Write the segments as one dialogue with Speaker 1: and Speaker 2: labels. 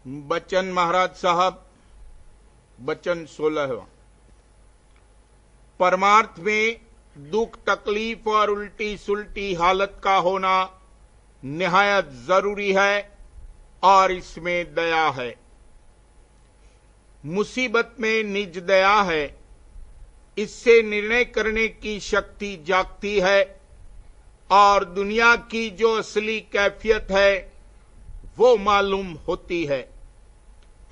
Speaker 1: बचन महाराज साहब, बचन 16वां। परमार्थ में दुख, तकलीफ और उल्टी सुलटी हालत का होना निहायत जरूरी है और इसमें दया है। मुसीबत में निज दया है, इससे निर्णय करने की शक्ति जागती है और दुनिया की जो असली कैफियत है वो मालूम होती है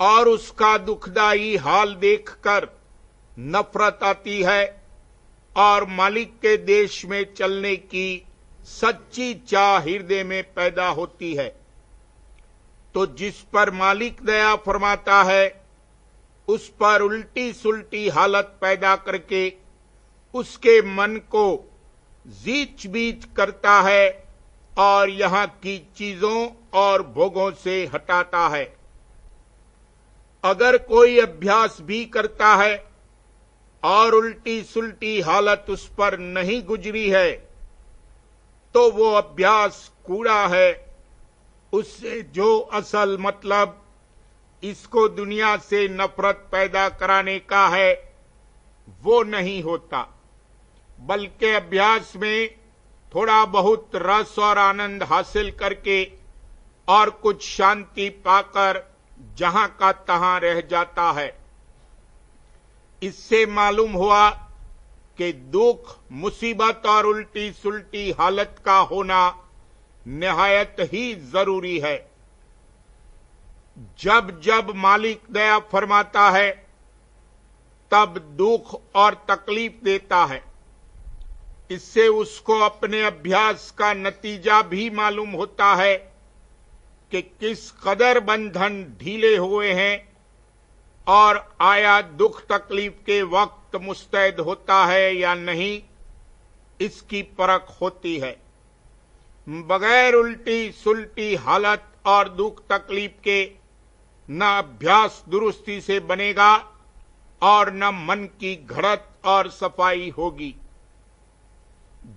Speaker 1: और उसका दुखदायी हाल देखकर नफरत आती है और मालिक के देश में चलने की सच्ची चाह हृदय में पैदा होती है। तो जिस पर मालिक दया फरमाता है उस पर उल्टी सुलटी हालत पैदा करके उसके मन को जीच बीच करता है और यहां की चीजों और भोगों से हटाता है। अगर कोई अभ्यास भी करता है और उल्टी सुलटी हालत उस पर नहीं गुजरी है तो वो अभ्यास कूड़ा है। उससे जो असल मतलब इसको दुनिया से नफरत पैदा कराने का है वो नहीं होता, बल्कि अभ्यास में थोड़ा बहुत रस और आनंद हासिल करके और कुछ शांति पाकर जहां का तहां रह जाता है। इससे मालूम हुआ कि दुख, मुसीबत और उल्टी सुलटी हालत का होना निहायत ही जरूरी है। जब जब मालिक दया फरमाता है तब दुख और तकलीफ देता है। इससे उसको अपने अभ्यास का नतीजा भी मालूम होता है कि किस कदर बंधन ढीले हुए हैं और आया दुख तकलीफ के वक्त मुस्तैद होता है या नहीं, इसकी परख होती है। बगैर उल्टी सुलटी हालत और दुख तकलीफ के न अभ्यास दुरुस्ती से बनेगा और न मन की घड़त और सफाई होगी।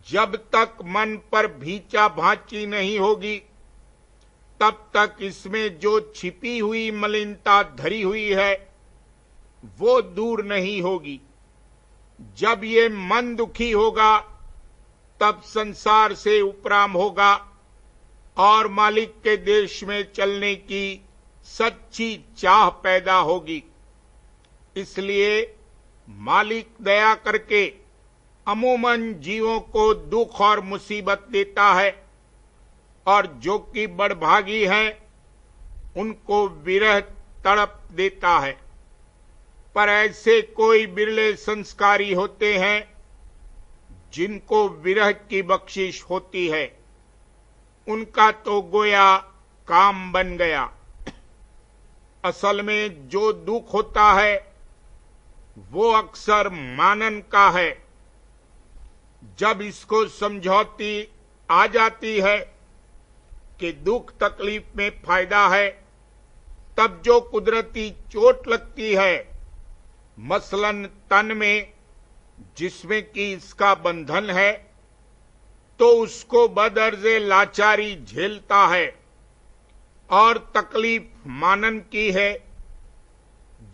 Speaker 1: जब तक मन पर भीचा भांची नहीं होगी तब तक इसमें जो छिपी हुई मलिनता धरी हुई है वो दूर नहीं होगी। जब ये मन दुखी होगा तब संसार से उपराम होगा और मालिक के देश में चलने की सच्ची चाह पैदा होगी। इसलिए मालिक दया करके अमूमन जीवों को दुख और मुसीबत देता है और जो कि बड़भागी हैं उनको विरह तड़प देता है। पर ऐसे कोई बिरले संस्कारी होते हैं जिनको विरह की बख्शिश होती है, उनका तो गोया काम बन गया। असल में जो दुख होता है वो अक्सर मानन का है। जब इसको समझौती आ जाती है कि दुख तकलीफ में फायदा है, तब जो कुदरती चोट लगती है, मसलन तन में जिसमें कि इसका बंधन है, तो उसको बदर्जे लाचारी झेलता है और तकलीफ मानन की है।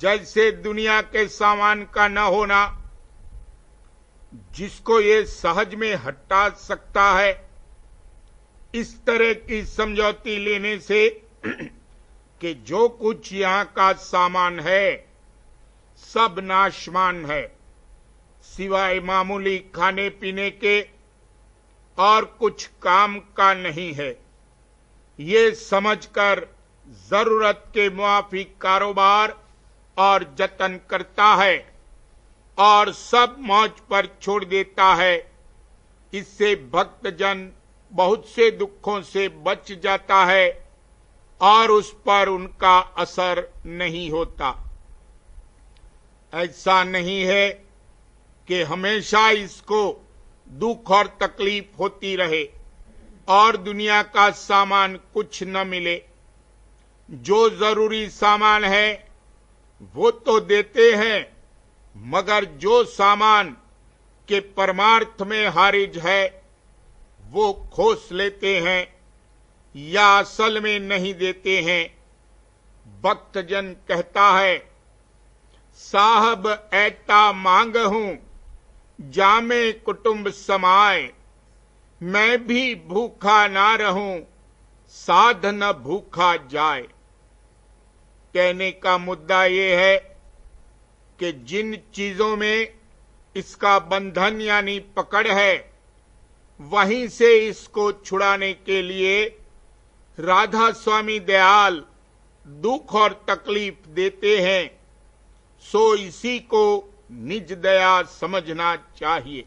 Speaker 1: जैसे दुनिया के सामान का न होना, जिसको ये सहज में हटा सकता है, इस तरह की समझौती लेने से कि जो कुछ यहां का सामान है सब नाशमान है, सिवाय मामूली खाने पीने के और कुछ काम का नहीं है, ये समझकर जरूरत के मुआफिक कारोबार और जतन करता है और सब मौज पर छोड़ देता है। इससे भक्तजन बहुत से दुखों से बच जाता है और उस पर उनका असर नहीं होता। ऐसा नहीं है कि हमेशा इसको दुख और तकलीफ होती रहे और दुनिया का सामान कुछ न मिले। जो जरूरी सामान है वो तो देते हैं, मगर जो सामान के परमार्थ में हारिज है वो खोस लेते हैं या असल में नहीं देते हैं। भक्तजन कहता है, साहब ऐता मांग हूं जामे कुटुंब समाए, मैं भी भूखा ना रहूं साध न भूखा जाए। कहने का मुद्दा ये है कि जिन चीजों में इसका बंधन यानी पकड़ है, वहीं से इसको छुड़ाने के लिए राधा स्वामी दयाल दुख और तकलीफ देते हैं, सो इसी को निज दया समझना चाहिए।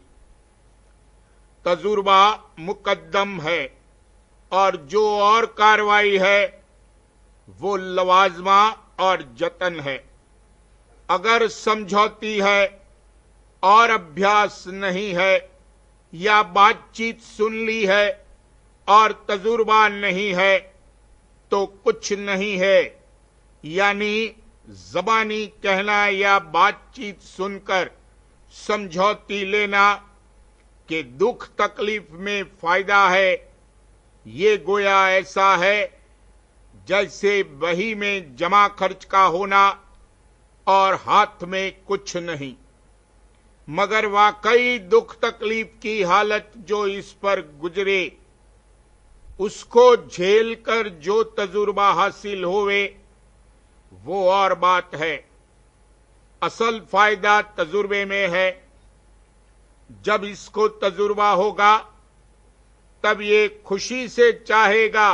Speaker 1: तजुर्बा मुकद्दम है और जो और कार्रवाई है वो लवाजमा और जतन है। अगर समझौती है और अभ्यास नहीं है, या बातचीत सुन ली है और तजुर्बा नहीं है, तो कुछ नहीं है। यानी ज़बानी कहना या बातचीत सुनकर समझौती लेना कि दुख तकलीफ में फायदा है, ये गोया ऐसा है जैसे बही में जमा खर्च का होना और हाथ में कुछ नहीं। मगर वाकई दुख तकलीफ की हालत जो इस पर गुजरे, उसको झेल कर जो तजुर्बा हासिल होवे, वो और बात है। असल फायदा तजुर्बे में है। जब इसको तजुर्बा होगा तब ये खुशी से चाहेगा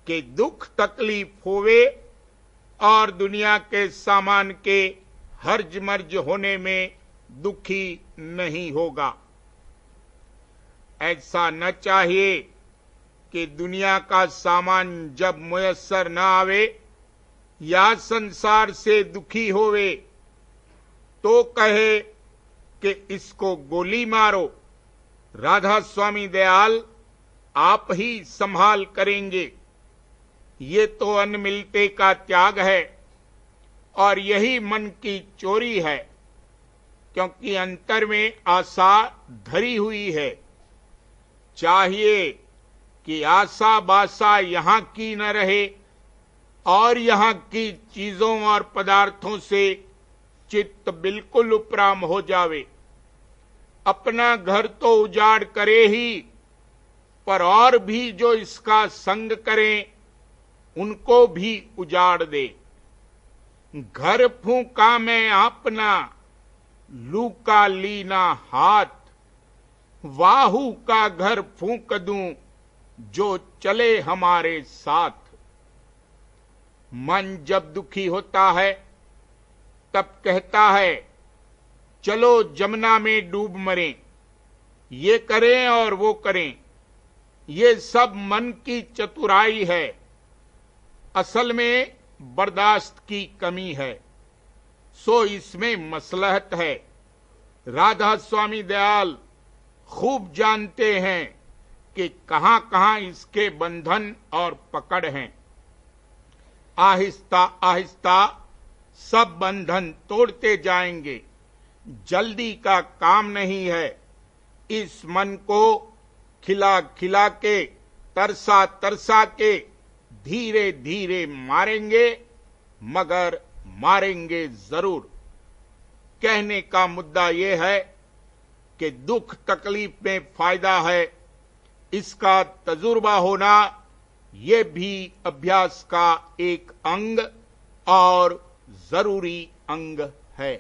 Speaker 1: कि दुख तकलीफ होवे और दुनिया के सामान के हर्ज मर्ज होने में दुखी नहीं होगा। ऐसा न चाहिए कि दुनिया का सामान जब मुयस्सर न आवे या संसार से दुखी होवे तो कहे कि इसको गोली मारो, राधा स्वामी दयाल आप ही संभाल करेंगे। ये तो अन्न मिलते का त्याग है और यही मन की चोरी है, क्योंकि अंतर में आशा धरी हुई है। चाहिए कि आशा बासा यहां की न रहे और यहां की चीजों और पदार्थों से चित्त बिल्कुल उपराम हो जावे। अपना घर तो उजाड़ करे ही, पर और भी जो इसका संग करें उनको भी उजाड़ दे। घर फूंका मैं अपना, लू का लीना हाथ, वाहू का घर फूंक दूं जो चले हमारे साथ। मन जब दुखी होता है तब कहता है, चलो जमुना में डूब मरें, ये करें और वो करें। ये सब मन की चतुराई है। असल में बर्दाश्त की कमी है, सो इसमें मसलहत है। राधा स्वामी दयाल खूब जानते हैं कि कहां कहां इसके बंधन और पकड़ हैं। आहिस्ता आहिस्ता सब बंधन तोड़ते जाएंगे। जल्दी का काम नहीं है। इस मन को खिला खिला के, तरसा तरसा के धीरे धीरे मारेंगे, मगर मारेंगे जरूर। कहने का मुद्दा यह है कि दुख तकलीफ में फायदा है, इसका तजुर्बा होना ये भी अभ्यास का एक अंग और जरूरी अंग है।